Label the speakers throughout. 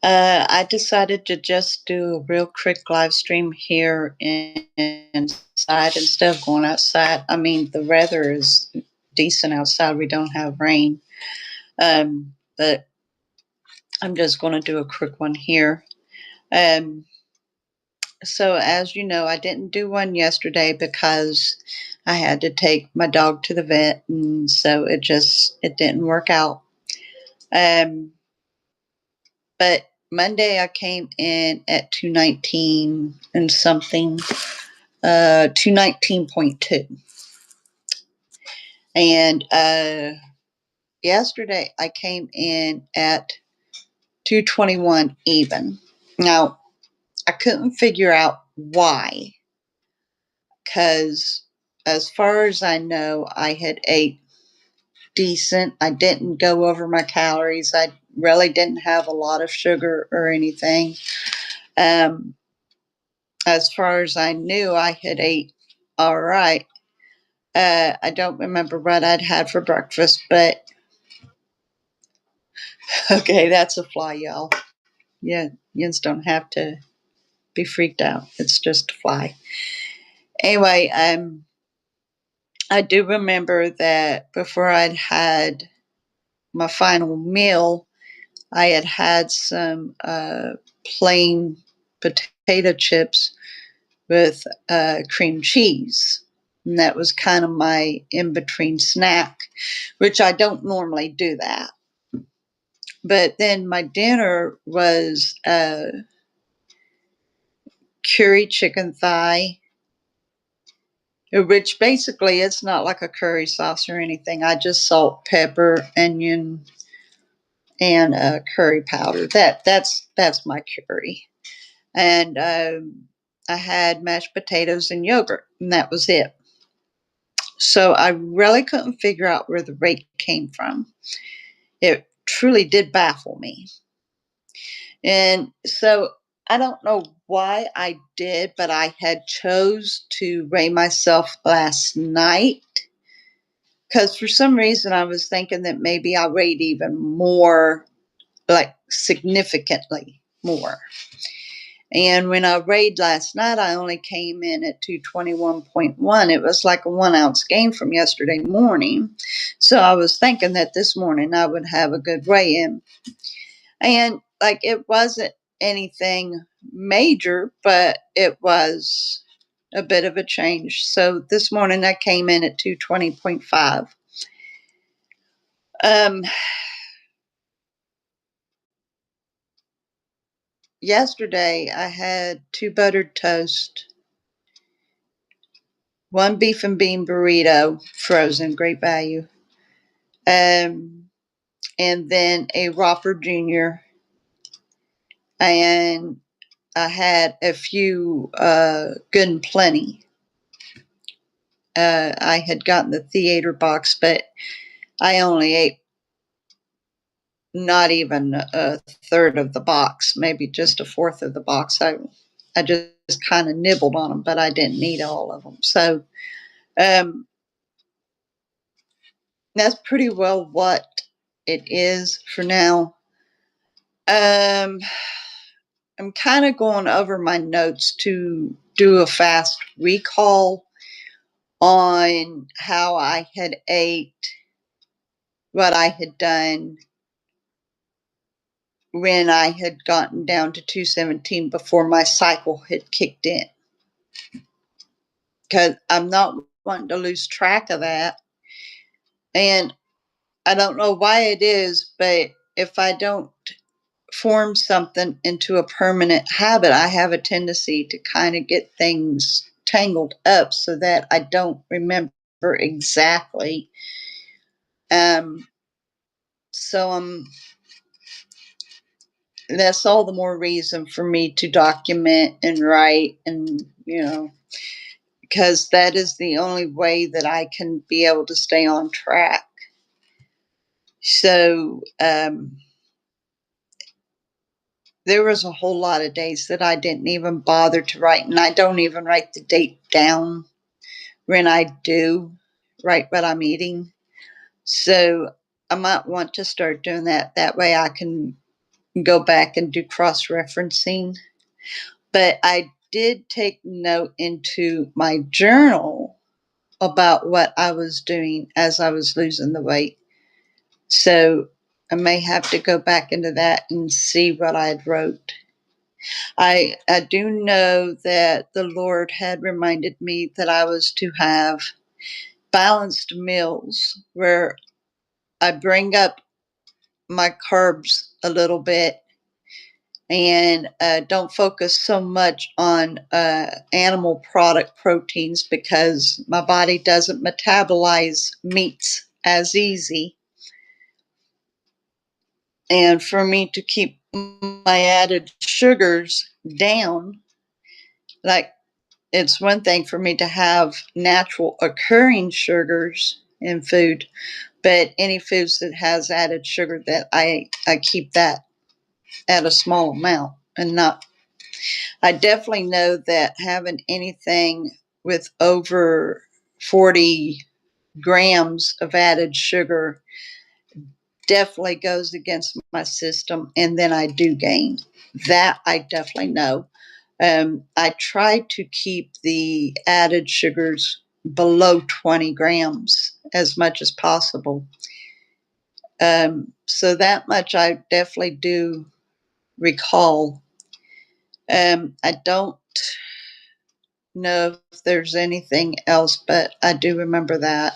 Speaker 1: I decided to just do a real quick live stream here inside instead of going outside. I mean, the weather is decent outside. We don't have rain. But I'm just going to do a quick one here. Um, so as you know, I didn't do one yesterday because I had to take my dog to the vet, and so it didn't work out. Um, but Monday I came in at 219 and something, 219.2. And yesterday I came in at 221 even. Now, I couldn't figure out why, because as far as I know, I had ate decent. I didn't go over my calories. I really didn't have a lot of sugar or anything. Um, as far as I knew, I had ate all right. I don't remember what I'd had for breakfast, but okay, that's a fly, y'all. Yeah, yins don't have to be freaked out. It's just a fly. Anyway, I do remember that before I'd had my final meal, I had had some plain potato chips with cream cheese. And that was kind of my in between snack, which I don't normally do that. But then my dinner was curry chicken thigh, which basically it's not like a curry sauce or anything. I just salt, pepper, onion, and curry powder. That's my curry. And I had mashed potatoes and yogurt, and that was it. So I really couldn't figure out where the rate came from. It truly did baffle me. And so I don't know why I did, but I had chose to weigh myself last night because for some reason I was thinking that maybe I weighed even more, like significantly more. And when I weighed last night, I only came in at 221.1. It was like a 1 ounce gain from yesterday morning. So I was thinking that this morning I would have a good weigh in. And like it wasn't anything major, but it was a bit of a change. So this morning I came in at 220.5. Yesterday I had 2 buttered toast, 1 beef and bean burrito, frozen, great value, and then a Whopper Junior, and I had a few Good and Plenty. I had gotten the theater box, but I only ate not even a third of the box, maybe just a fourth of the box. I just kind of nibbled on them, but I didn't eat all of them. So um, that's pretty well what it is for now. I'm kind of going over my notes to do a fast recall on how I had ate, what I had done when I had gotten down to 217 before my cycle had kicked in. Because I'm not wanting to lose track of that. And I don't know why it is, but if I don't form something into a permanent habit, I have a tendency to kind of get things tangled up so that I don't remember exactly. So that's all the more reason for me to document and write, and because that is the only way that I can be able to stay on track. So there was a whole lot of days that I didn't even bother to write, and I don't even write the date down when I do write what I'm eating. So I might want to start doing that. That way I can go back and do cross-referencing. But I did take note into my journal about what I was doing as I was losing the weight. So I may have to go back into that and see what I had wrote. I do know that the Lord had reminded me that I was to have balanced meals where I bring up my carbs a little bit and don't focus so much on animal product proteins because my body doesn't metabolize meats as easy. And for me to keep my added sugars down, like it's one thing for me to have natural occurring sugars in food, but any foods that has added sugar, that I keep that at a small amount and not. I definitely know that having anything with over 40 grams of added sugar definitely goes against my system, and then I do gain. That I definitely know. I try to keep the added sugars below 20 grams as much as possible. So that much I definitely do recall. I don't know if there's anything else, but I do remember that.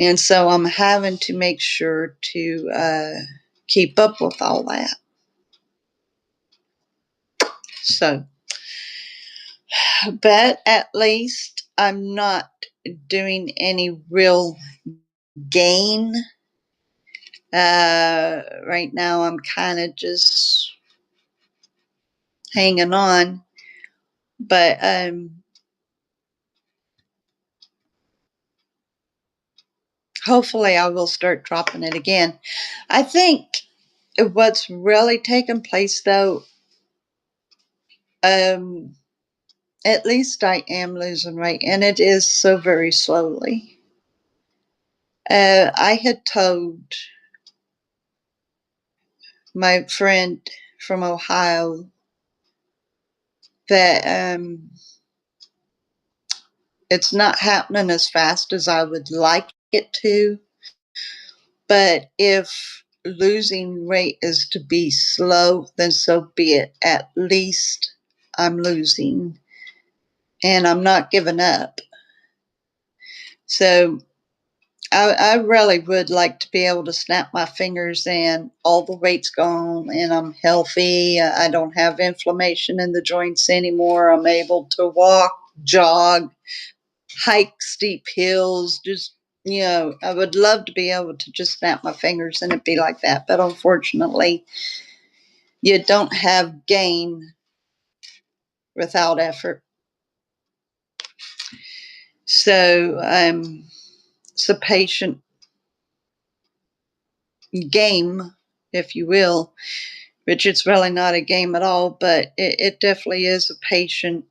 Speaker 1: And so I'm having to make sure to keep up with all that. So, but at least I'm not doing any real gain. Right now, I'm kind of just hanging on, but hopefully, I will start dropping it again. I think what's really taken place, though, at least I am losing weight, and it is so very slowly. I had told my friend from Ohio that it's not happening as fast as I would like it to, but if losing weight is to be slow, then so be it. At least I'm losing, and I'm not giving up. So I really would like to be able to snap my fingers and all the weight's gone and I'm healthy. I don't have inflammation in the joints anymore. I'm able to walk, jog, hike steep hills. Just, I would love to be able to just snap my fingers and it be like that. But unfortunately, you don't have gain without effort. So it's a patient game, if you will, which it's really not a game at all, but it definitely is a patient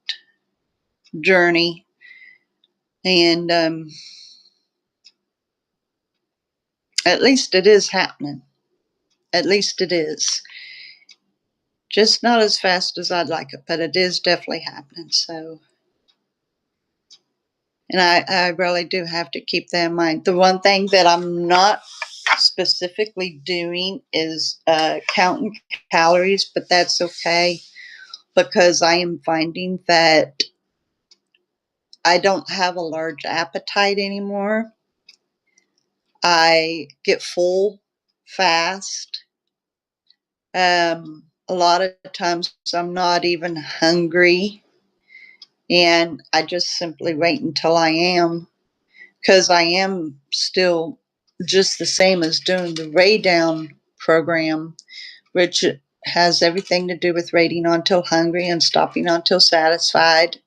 Speaker 1: journey. And at least it is happening. At least it is. Just not as fast as I'd like it, but it is definitely happening. So, and I really do have to keep that in mind. The one thing that I'm not specifically doing is counting calories, but that's okay because I am finding that I don't have a large appetite anymore. I get full fast. A lot of times I'm not even hungry, and I just simply wait until I am, because I am still just the same as doing the Ray Down program, which has everything to do with waiting until hungry and stopping until satisfied.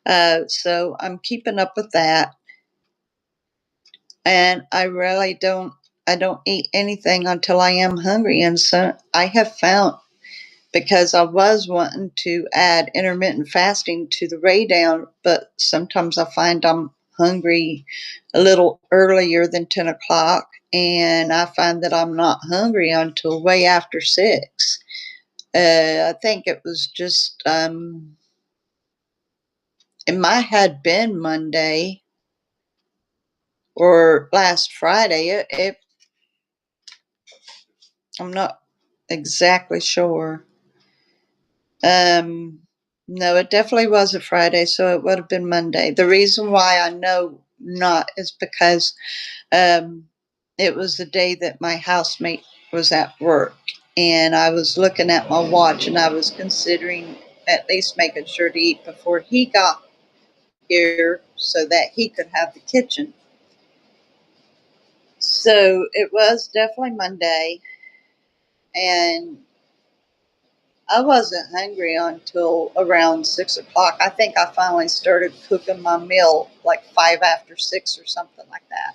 Speaker 1: So I'm keeping up with that. And I don't eat anything until I am hungry. And so I have found, because I was wanting to add intermittent fasting to the Ray Down, but sometimes I find I'm hungry a little earlier than 10 o'clock. and I find that I'm not hungry until way after 6. I think it was just, it might have been Monday or last Friday. I'm not exactly sure. No, it definitely was a Friday, so it would have been Monday. The reason why I know not is because um, it was the day that my housemate was at work, and I was looking at my watch, and I was considering at least making sure to eat before he got here so that he could have the kitchen. So it was definitely Monday, and I wasn't hungry until around 6 o'clock. I think I finally started cooking my meal like 5 after 6 or something like that.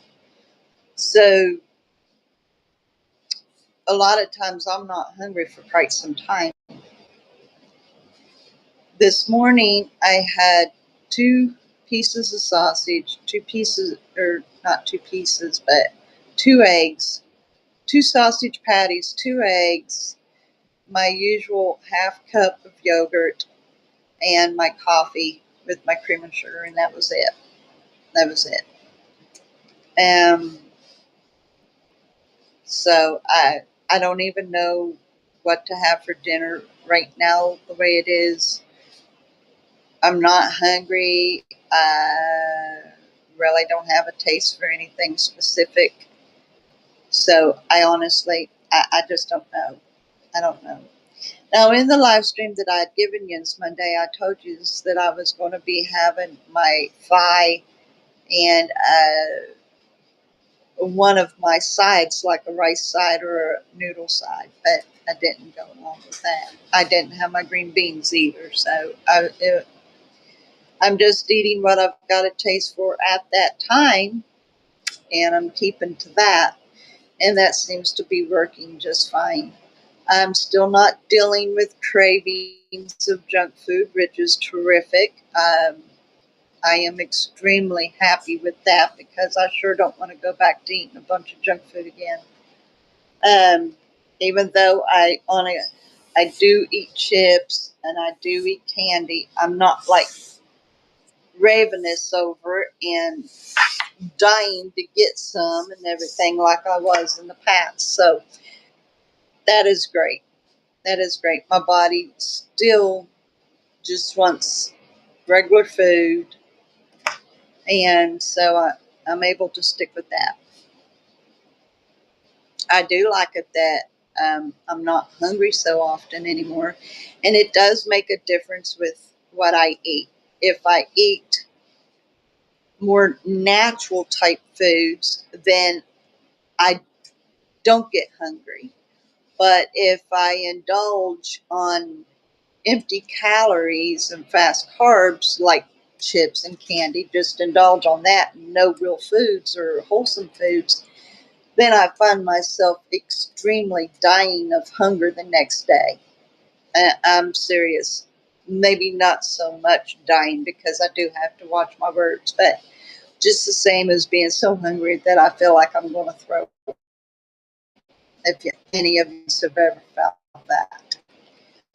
Speaker 1: So a lot of times I'm not hungry for quite some time. This morning I had 2 pieces of sausage, 2 pieces, or not 2 pieces, but 2 eggs, 2 sausage patties, 2 eggs, my usual ½ cup of yogurt, and my coffee with my cream and sugar, and that was it. That was it. Um, so I don't even know what to have for dinner right now. The way it is, I'm not hungry. I really don't have a taste for anything specific. So I honestly, I just don't know. I don't know. Now, in the live stream that I had given you this Monday, I told you that I was going to be having my thigh and one of my sides, like a rice side or a noodle side, but I didn't go along with that. I didn't have my green beans either, so I'm just eating what I've got a taste for at that time, and I'm keeping to that, and that seems to be working just fine. I'm still not dealing with cravings of junk food, which is terrific. I am extremely happy with that because I sure don't want to go back to eating a bunch of junk food again. Even though I do eat chips and I do eat candy, I'm not like ravenous over it and dying to get some and everything like I was in the past. So that is great. That is great. My body still just wants regular food, and so I'm able to stick with that. I do like it that I'm not hungry so often anymore, and it does make a difference with what I eat. If I eat more natural type foods, then I don't get hungry. But if I indulge on empty calories and fast carbs like chips and candy, just indulge on that, no real foods or wholesome foods, then I find myself extremely dying of hunger the next day. I'm serious. Maybe not so much dying because I do have to watch my words, but just the same as being so hungry that I feel like I'm going to throw up. If any of you have ever felt that.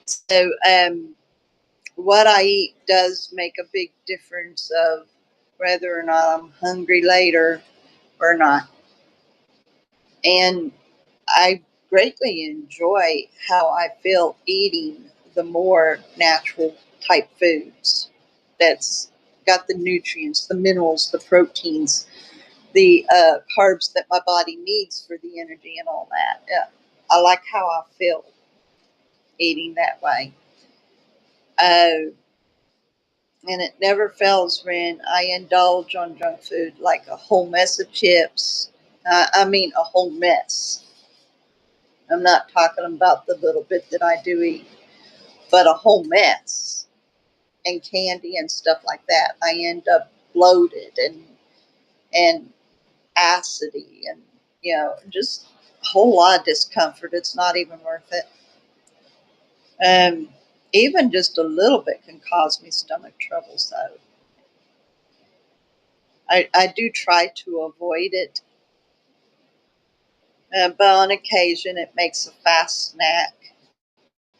Speaker 1: So, what I eat does make a big difference of whether or not I'm hungry later or not. And I greatly enjoy how I feel eating the more natural type foods that's got the nutrients, the minerals, the proteins, the carbs that my body needs for the energy and all that. I like how I feel eating that way. Uh, and it never fails when I indulge on junk food, like a whole mess of chips. I mean, a whole mess. I'm not talking about the little bit that I do eat, but a whole mess, and candy and stuff like that. I end up bloated and acidy, and just a whole lot of discomfort. It's not even worth it. Um, Even just a little bit can cause me stomach trouble. So I do try to avoid it But on occasion, it makes a fast snack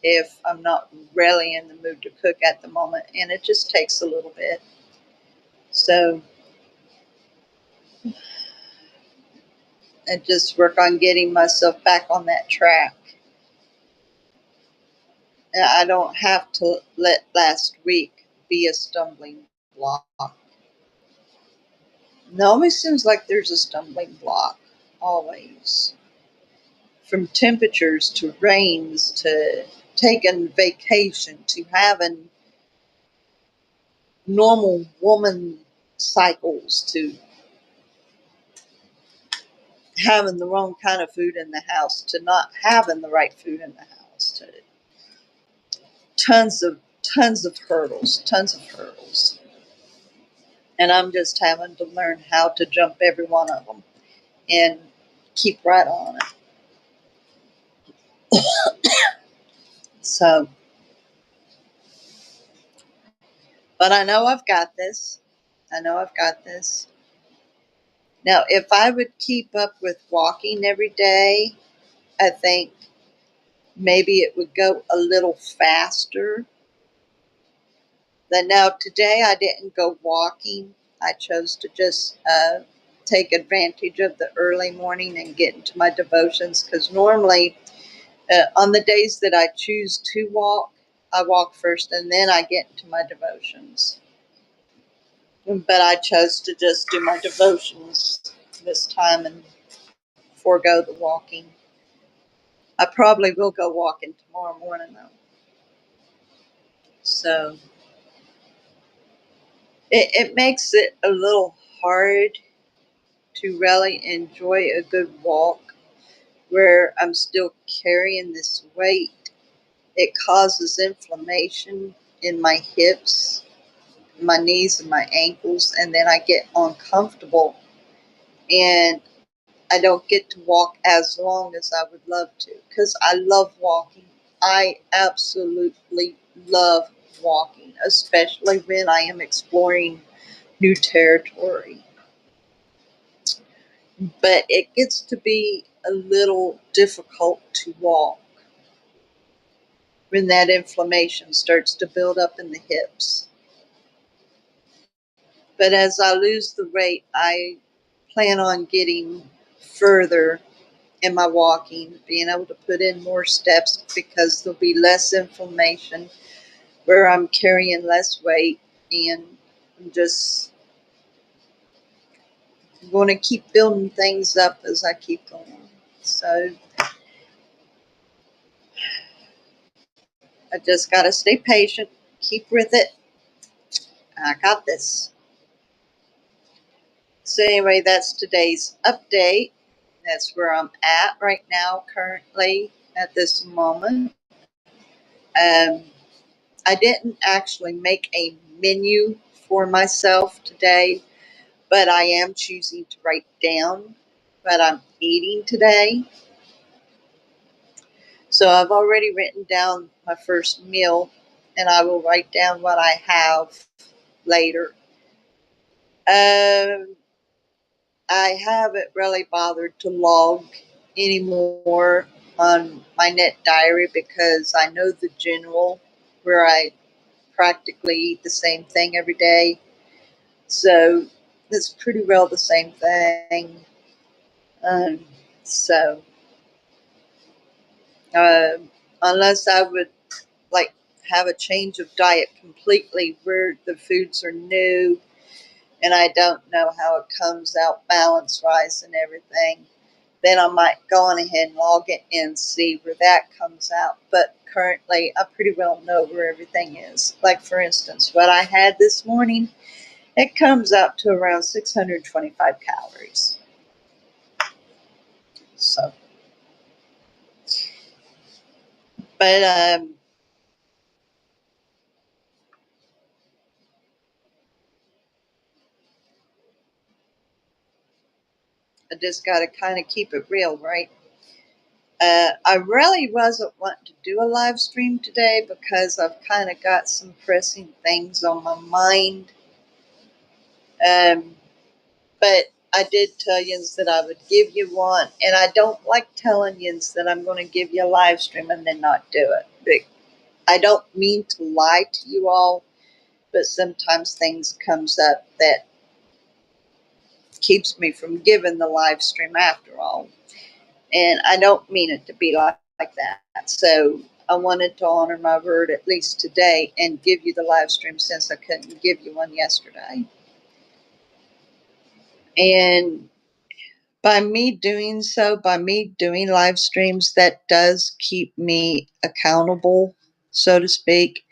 Speaker 1: if I'm not really in the mood to cook at the moment, and it just takes a little bit. So I just work on getting myself back on that track. I don't have to let last week be a stumbling block. It always seems like there's a stumbling block, always. From temperatures to rains to taking vacation to having normal woman cycles to having the wrong kind of food in the house to not having the right food in the house to tons of hurdles, and I'm just having to learn how to jump every one of them and keep right on it. So, but I know I've got this. I know I've got this. Now, if I would keep up with walking every day, I think maybe it would go a little faster. Then now today I didn't go walking. I chose to just take advantage of the early morning and get into my devotions because normally on the days that I choose to walk, I walk first and then I get into my devotions. But I chose to just do my devotions this time and forego the walking. I probably will go walking tomorrow morning though. So it makes it a little hard to really enjoy a good walk where I'm still carrying this weight. It causes inflammation in my hips, my knees, and my ankles, and then I get uncomfortable and I don't get to walk as long as I would love to because I love walking. I absolutely love walking, especially when I am exploring new territory. But it gets to be a little difficult to walk when that inflammation starts to build up in the hips. But as I lose the weight, I plan on getting further in my walking, being able to put in more steps because there'll be less inflammation where I'm carrying less weight, and I'm just going to keep building things up as I keep going. So I just got to stay patient, keep with it. I got this. So anyway, that's today's update. That's where I'm at right now, currently at this moment. Um, I didn't actually make a menu for myself today, but I am choosing to write down what I'm eating today. So I've already written down my first meal, and I will write down what I have later. Um, I haven't really bothered to log anymore on my net diary because I know the general where I practically eat the same thing every day. So it's pretty well the same thing. Um, so uh, unless I would like have a change of diet completely where the foods are new and I don't know how it comes out balance wise and everything, then I might go on ahead and log it and see where that comes out. But currently, I pretty well know where everything is. Like, for instance, what I had this morning, it comes out to around 625 calories. So, but I just got to kind of keep it real, right? I really wasn't wanting to do a live stream today because I've kind of got some pressing things on my mind. Um, but I did tell yous that I would give you one, and I don't like telling yous that I'm going to give you a live stream and then not do it. But I don't mean to lie to you all, but sometimes things comes up that keeps me from giving the live stream after all. And I don't mean it to be like that. So I wanted to honor my word at least today and give you the live stream since I couldn't give you one yesterday. And by me doing so, by me doing live streams, that does keep me accountable, so to speak.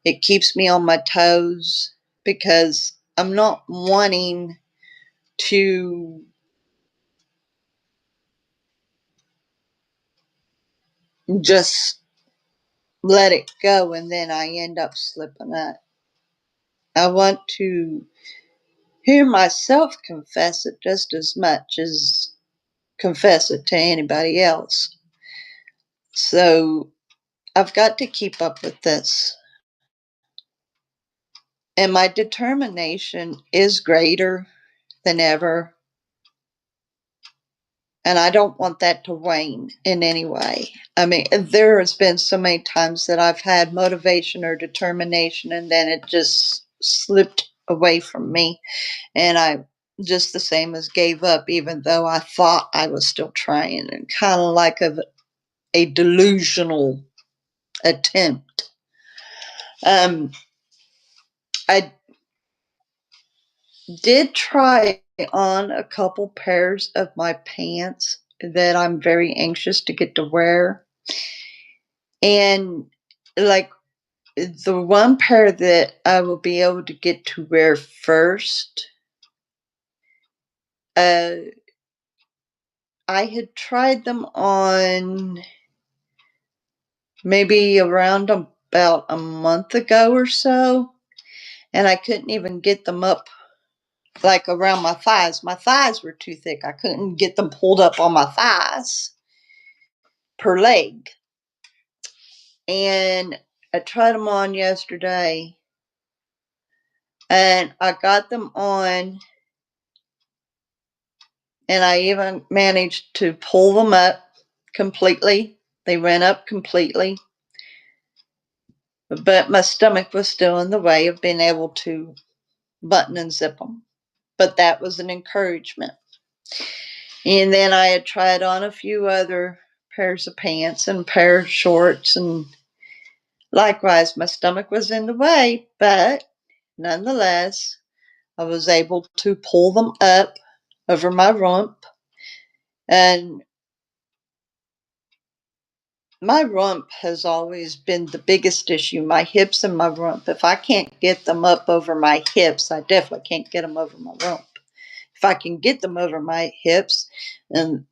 Speaker 1: It keeps me on my toes because I'm not wanting to just let it go and then I end up slipping up. I want to hear myself confess it just as much as confess it to anybody else. So I've got to keep up with this. And my determination is greater than ever. And I don't want that to wane in any way. I mean, there has been so many times that I've had motivation or determination and then it just slipped away from me. And I just the same as gave up, even though I thought I was still trying, and kind of like a delusional attempt. I did try on a couple pairs of my pants that I'm very anxious to get to wear. And like the one pair that I will be able to get to wear first, I had tried them on maybe around about a month ago or so, and I couldn't even get them up like around my thighs. My thighs were too thick. I couldn't get them pulled up on my thighs per leg. And I tried them on yesterday, and I got them on, and I even managed to pull them up completely. They went up completely, but my stomach was still in the way of being able to button and zip them. But that was an encouragement. And then I had tried on a few other pairs of pants and pair of shorts, and likewise, my stomach was in the way, but nonetheless, I was able to pull them up over my rump. And my rump has always been the biggest issue, my hips and my rump. If I can't get them up over my hips, I definitely can't get them over my rump. If I can get them over my hips, and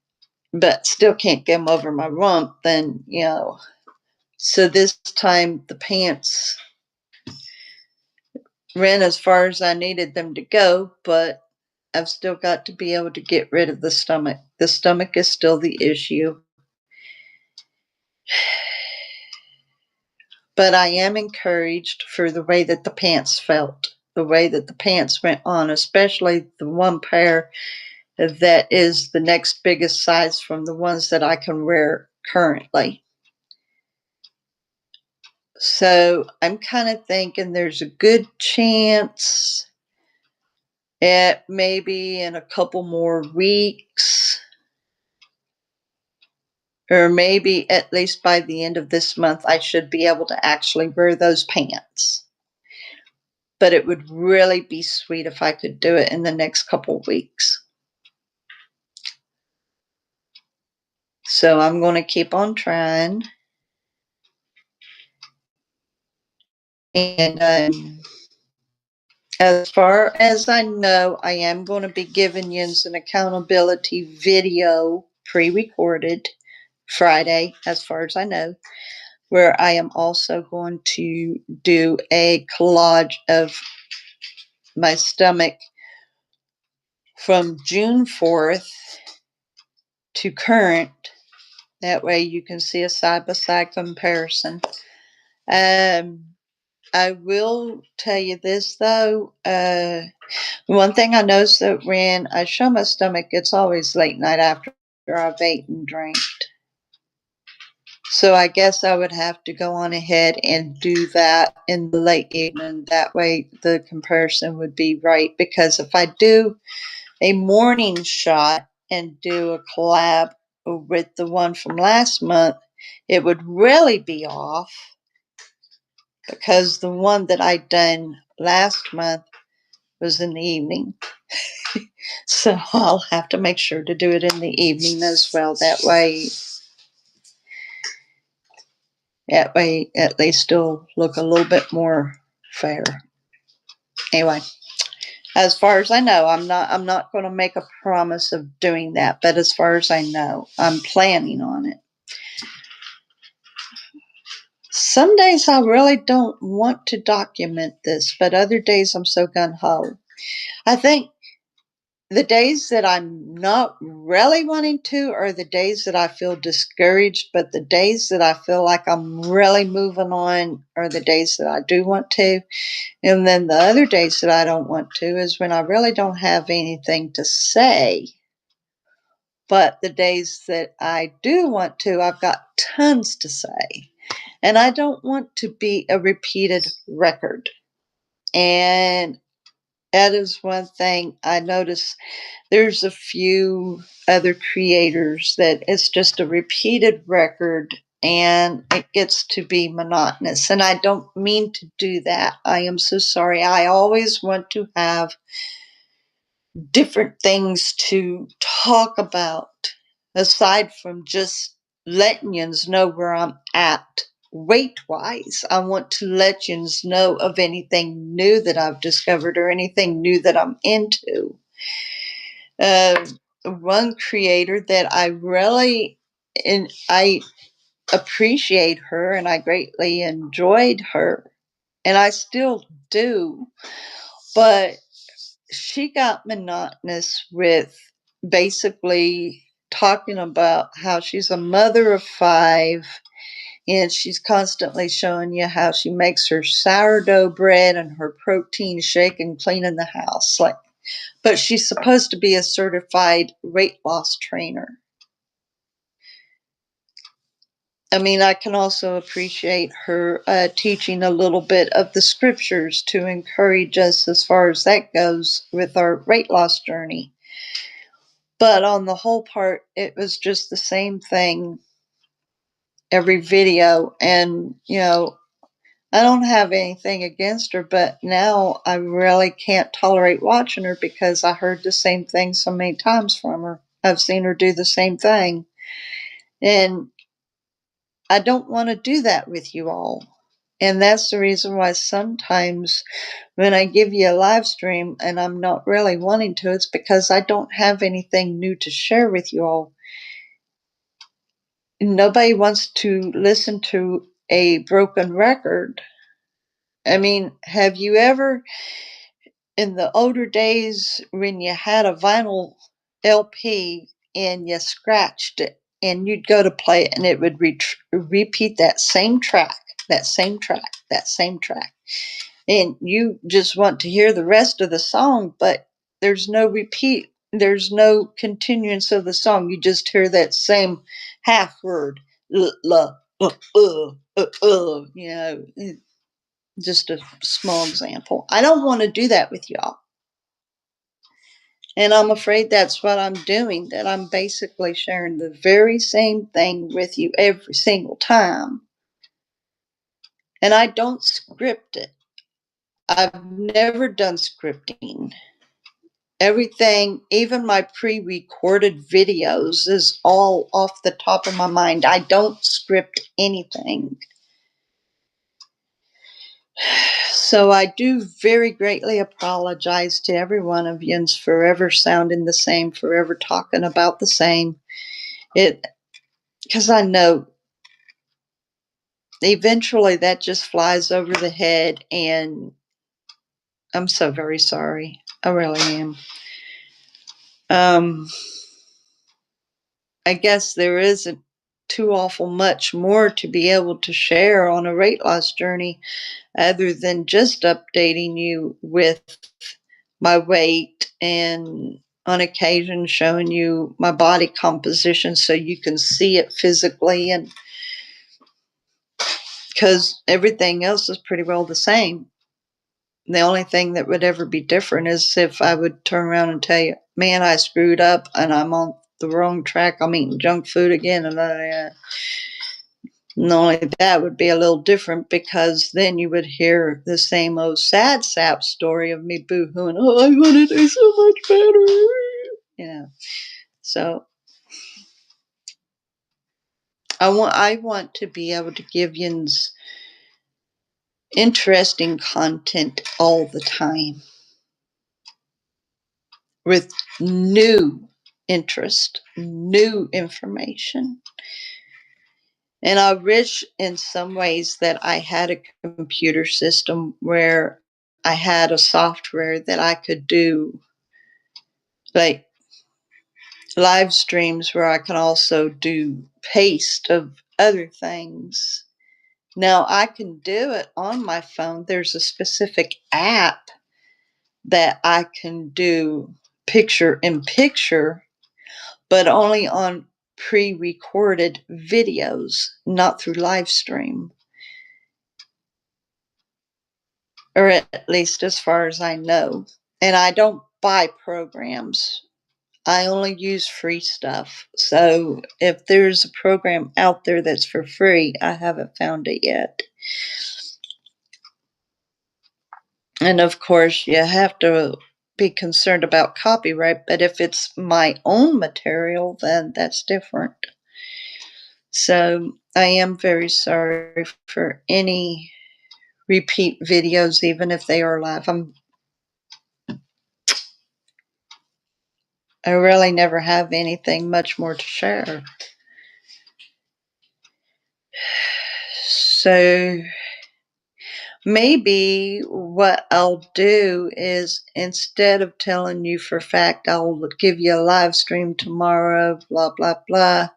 Speaker 1: but still can't get them over my rump, then, so this time the pants ran as far as I needed them to go, but I've still got to be able to get rid of the stomach. The stomach is still the issue. But I am encouraged for the way that the pants felt, the way that the pants went on, especially the one pair that is the next biggest size from the ones that I can wear currently. So I'm kind of thinking there's a good chance at maybe in a couple more weeks, or maybe at least by the end of this month, I should be able to actually wear those pants. But it would really be sweet if I could do it in the next couple of weeks. So I'm going to keep on trying. And as far as I know, I am going to be giving you an accountability video pre-recorded Friday, as far as I know, where I am also going to do a collage of my stomach from June 4th to current. That way you can see a side-by-side comparison. I will tell you this though. One thing I notice that when I show my stomach, it's always late night after I've ate and drank. So I guess I would have to go on ahead and do that in the late evening. That way the comparison would be right. Because if I do a morning shot and do a collab with the one from last month, it would really be off because the one that I done last month was in the evening. So I'll have to make sure to do it in the evening as well. That way at least it'll look a little bit more fair. Anyway, as far as I know, I'm not going to make a promise of doing that, but as far as I know, I'm planning on it. Some days I really don't want to document this, but other days I'm so gung-ho. I think the days that I'm not really wanting to are the days that I feel discouraged, but the days that I feel like I'm really moving on are the days that I do want to. And then the other days that I don't want to is when I really don't have anything to say. But the days that I do want to, I've got tons to say. And I don't want to be a repeated record. And that is one thing I notice. There's a few other creators that it's just a repeated record and it gets to be monotonous. And I don't mean to do that. I am so sorry. I always want to have different things to talk about aside from just letting you know where I'm at weight wise. I want to let you know of anything new that I've discovered or anything new that I'm into. One creator that I really and I appreciate her and I greatly enjoyed her and I still do, but she got monotonous with basically talking about how she's a mother of 5 and she's constantly showing you how she makes her sourdough bread and her protein shake and cleaning the house. But she's supposed to be a certified weight loss trainer. I mean, I can also appreciate her teaching a little bit of the scriptures to encourage us as far as that goes with our weight loss journey. But on the whole part, it was just the same thing every video. And, I don't have anything against her, but now I really can't tolerate watching her because I heard the same thing so many times from her. I've seen her do the same thing. And I don't want to do that with you all. And that's the reason why sometimes when I give you a live stream and I'm not really wanting to, it's because I don't have anything new to share with you all. Nobody wants to listen to a broken record. I mean, have you ever, in the older days when you had a vinyl LP and you scratched it and you'd go to play it and it would repeat that same track, that same track, that same track. And you just want to hear the rest of the song, but there's no repeat. There's no continuance of the song. You just hear that same half word, just a small example. I don't want to do that with y'all. And I'm afraid that's what I'm doing, that I'm basically sharing the very same thing with you every single time. And I don't script it. I've never done scripting. Everything, even my pre-recorded videos, is all off the top of my mind. I don't script anything. So I do very greatly apologize to every one of you forever sounding the same, forever talking about the same. Because I know eventually that just flies over the head, and I'm so very sorry. I really am. I guess there is too awful much more to be able to share on a weight loss journey other than just updating you with my weight and on occasion showing you my body composition so you can see it physically, and because everything else is pretty well the same. The only thing that would ever be different is if I would turn around and tell you, man, I screwed up and I'm on the wrong track. I'm eating junk food again. And not only that would be a little different, because then you would hear the same old sad sap story of me boo-hooing, oh, I want to do so much better. So I want to be able to give yins interesting content all the time with new interest, new information. And I wish in some ways that I had a computer system where I had a software that I could do like live streams where I can also do paste of other things. Now I can do it on my phone. There's a specific app that I can do picture in picture, but only on pre-recorded videos, not through live stream. Or at least as far as I know. And I don't buy programs. I only use free stuff. So if there's a program out there that's for free, I haven't found it yet. And of course, you have to be concerned about copyright, but if it's my own material, then that's different. So I am very sorry for any repeat videos, even if they are live. I really never have anything much more to share. So maybe what I'll do is, instead of telling you for a fact I'll give you a live stream tomorrow, blah, blah, blah,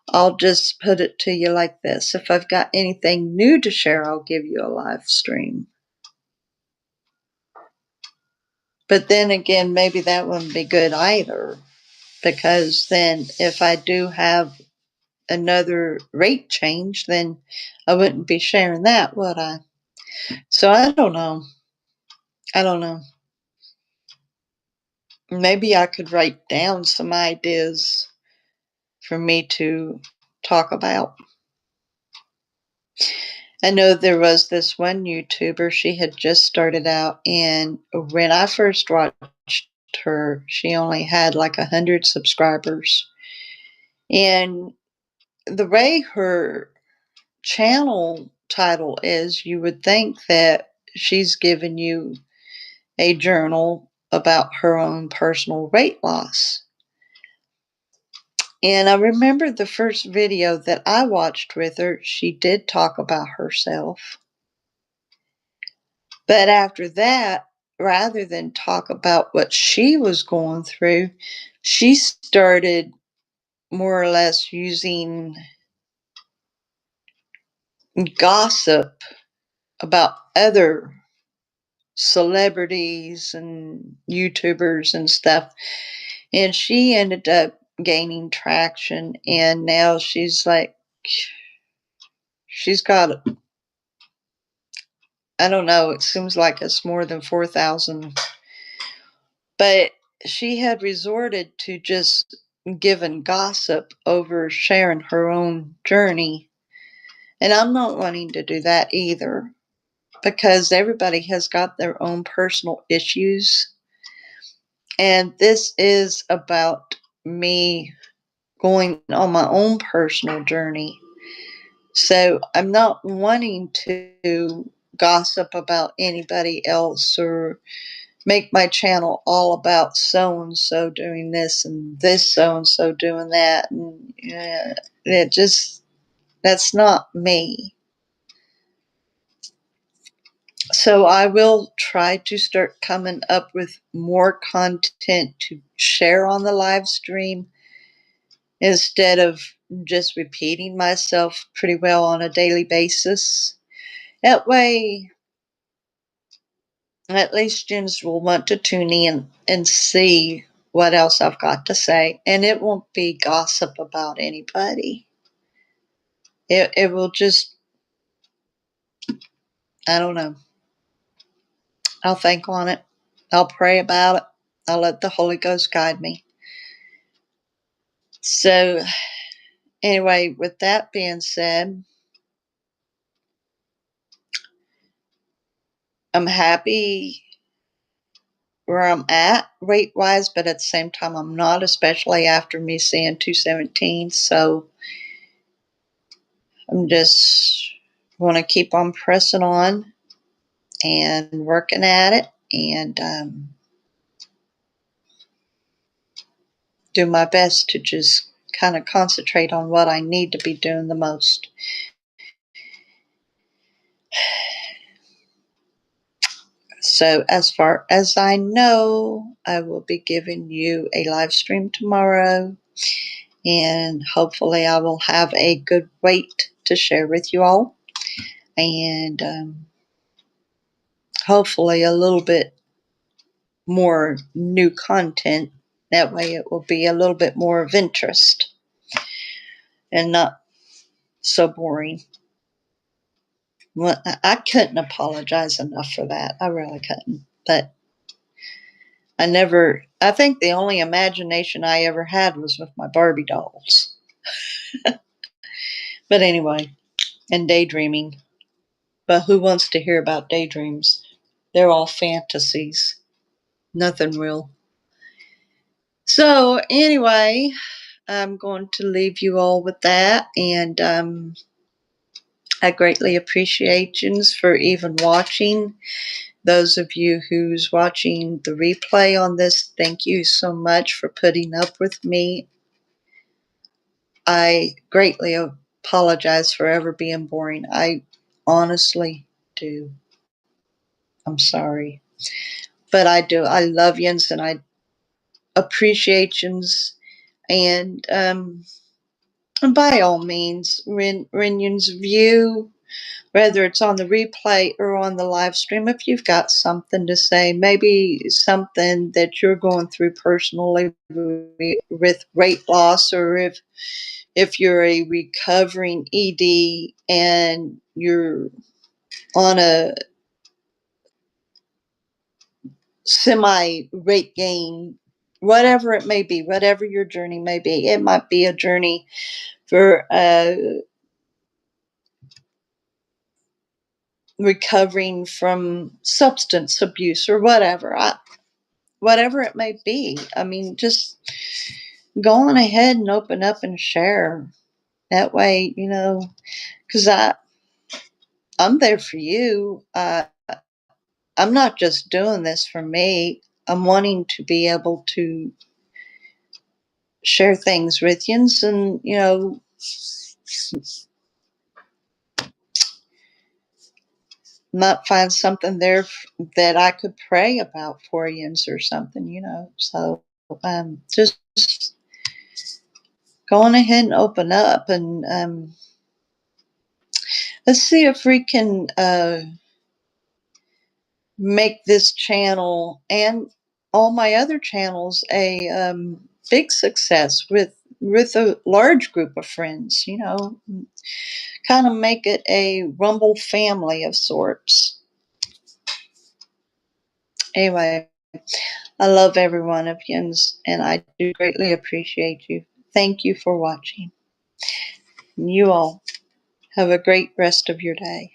Speaker 1: I'll just put it to you like this. If I've got anything new to share, I'll give you a live stream. But then again, maybe that wouldn't be good either, because then if I do have another rate change, then I wouldn't be sharing that, would I? So I don't know. Maybe I could write down some ideas for me to talk about. I know there was this one YouTuber, she had just started out, and when I first watched her, she only had like 100 subscribers. And the way her channel title is, you would think that she's given you a journal about her own personal weight loss. And I remember the first video that I watched with her, she did talk about herself. But after that, rather than talk about what she was going through, she started more or less using gossip about other celebrities and YouTubers and stuff. And she ended up gaining traction, and now she's got, I don't know, it seems like it's more than 4,000. But she had resorted to just giving gossip over sharing her own journey. And I'm not wanting to do that either, because everybody has got their own personal issues. And this is about me going on my own personal journey. So I'm not wanting to gossip about anybody else or make my channel all about so-and-so doing this and this so-and-so doing that. And that's not me. So I will try to start coming up with more content to share on the live stream, instead of just repeating myself pretty well on a daily basis. That way, at least students will want to tune in and see what else I've got to say. And it won't be gossip about anybody. It will just, I don't know. I'll think on it. I'll pray about it. I'll let the Holy Ghost guide me. So, anyway, with that being said, I'm happy where I'm at weight wise, but at the same time, I'm not, especially after me seeing 217. So, I'm just going to keep on pressing on and working at it and do my best to just kind of concentrate on what I need to be doing the most. So, as far as I know, I will be giving you a live stream tomorrow, and hopefully, I will have a good weight to share with you all, and hopefully, a little bit more new content. That way, it will be a little bit more of interest and not so boring. Well, I couldn't apologize enough for that. I really couldn't. But I think the only imagination I ever had was with my Barbie dolls. But anyway, and daydreaming. But who wants to hear about daydreams? They're all fantasies, nothing real. So, anyway, I'm going to leave you all with that. And I greatly appreciate you for even watching. Those of you who's watching the replay on this, thank you so much for putting up with me. I greatly apologize for ever being boring. I honestly do. I'm sorry. But I do. I love yins and I appreciate yins. And by all means, when yins view, whether it's on the replay or on the live stream, if you've got something to say, maybe something that you're going through personally with weight loss, or if you're a recovering ED and you're on a semi weight gain, whatever it may be, whatever your journey may be, it might be a journey for recovering from substance abuse or whatever it may be. I mean, just go on ahead and open up and share. That way, because I'm there for you. I'm not just doing this for me. I'm wanting to be able to share things with you and, not find something there that I could pray about for you or something. So just go on ahead and open up and let's see if we can make this channel and all my other channels a big success with a large group of friends, kind of make it a Rumble family of sorts. Anyway, I love every one of you, and I do greatly appreciate you. Thank you for watching. You all have a great rest of your day.